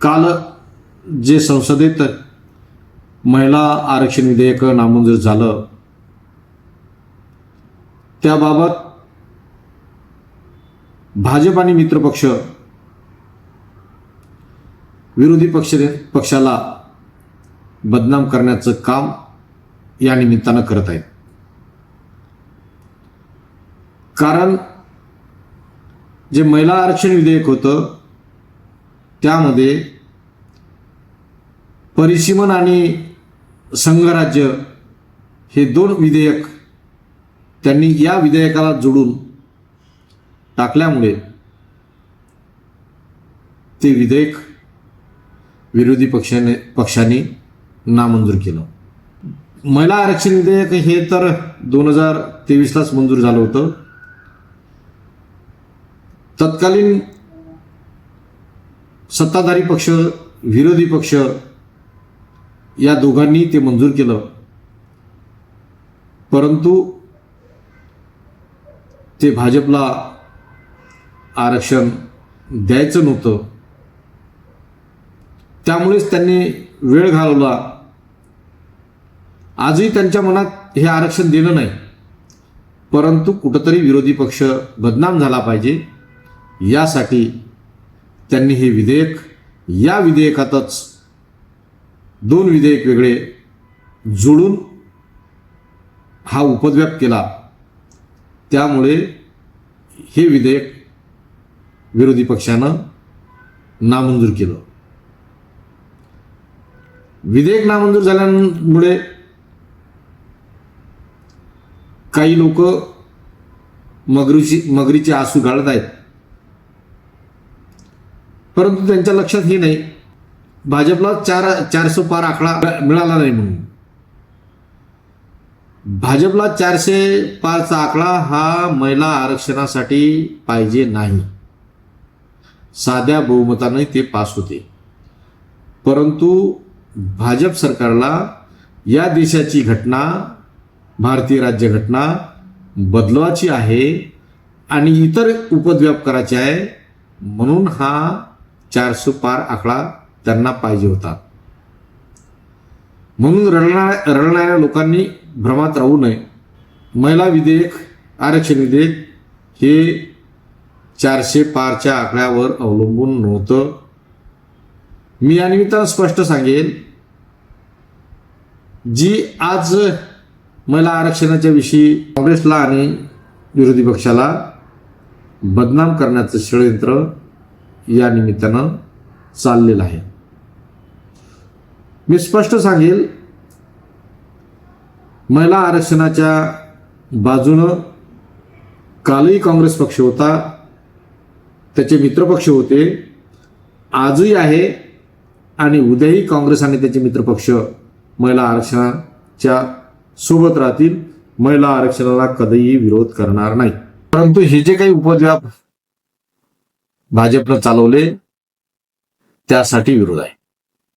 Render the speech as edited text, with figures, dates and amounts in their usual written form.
काल जे संसदेत महिला आरक्षण विधेयक नामंजूर झालं त्याबाबत भाजप आणि मित्रपक्ष विरोधी पक्षाला बदनाम करण्याचं काम या निमित्तानं करत आहेत. कारण जे महिला आरक्षण विधेयक होतं त्यामध्ये परिसीमन आणि संघराज्य हे दोन विधेयक त्यांनी या विधेयकाला जोडून टाकल्यामुळे ते विधेयक विरोधी पक्षाने नामंजूर केलं. महिला आरक्षण विधेयक हे तर 2023लाच मंजूर झालं होतं. तत्कालीन सत्ताधारी पक्ष विरोधी पक्ष या दोघांनी ते मंजूर केलं, परंतु ते भाजपला आरक्षण द्यायचं नव्हतं. त्यामुळेच त्यांनी वेळ घालवला. आजही त्यांच्या मनात हे आरक्षण दिलं नाही, परंतु कुठंतरी विरोधी पक्ष बदनाम झाला पाहिजे यासाठी त्यांनी हे विधेयक या विधेयकातच दोन विधेयक वेगळे जोडून हा उपद्व्याप केला. त्यामुळे हे विधेयक विरोधी पक्षानं नामंजूर केलं. विधेयक नामंजूर झाल्यामुळे काही लोक मगरीचे आसू गाळत आहेत, परंतु त्यांच्या लक्षात हे नाही भाजपला 400 पार आकडा मिळाला नाही म्हणून. भाजपला 400 पारचा आकडा हा महिला आरक्षणासाठी पाहिजे नाही. साध्या बहुमताने ते पास होते, परंतु भाजप सरकारला या देशाची घटना भारतीय राज्यघटना बदलवायची आहे आणि इतर उपद्व्याप करायचे आहे, म्हणून हा 400 पार आकडा त्यांना पाहिजे होता. म्हणून रडणाऱ्या लोकांनी भ्रमात राहू नये. महिला विधेयक आरक्षण विधेयक हे 400 पारच्या आकड्यावर अवलंबून नव्हतं. मी या निमित्तानं स्पष्ट सांगेन, जी आज महिला आरक्षणाच्या विषयी काँग्रेसला आणि विरोधी पक्षाला बदनाम करण्याचं षडयंत्र या निमित्तानं चाललेलं आहे. मी स्पष्ट सांगेल, महिला आरक्षणाच्या बाजूनं कालही काँग्रेस पक्ष होता, त्याचे मित्रपक्ष होते, आजही आहे आणि उद्याही काँग्रेस आणि त्याचे मित्रपक्ष महिला आरक्षणाच्या सोबत राहतील. महिला आरक्षणाला कधीही विरोध करणार नाही. परंतु हे जे काही उपद्व्याप भाजपनं चालवले त्यासाठी विरोध आहे.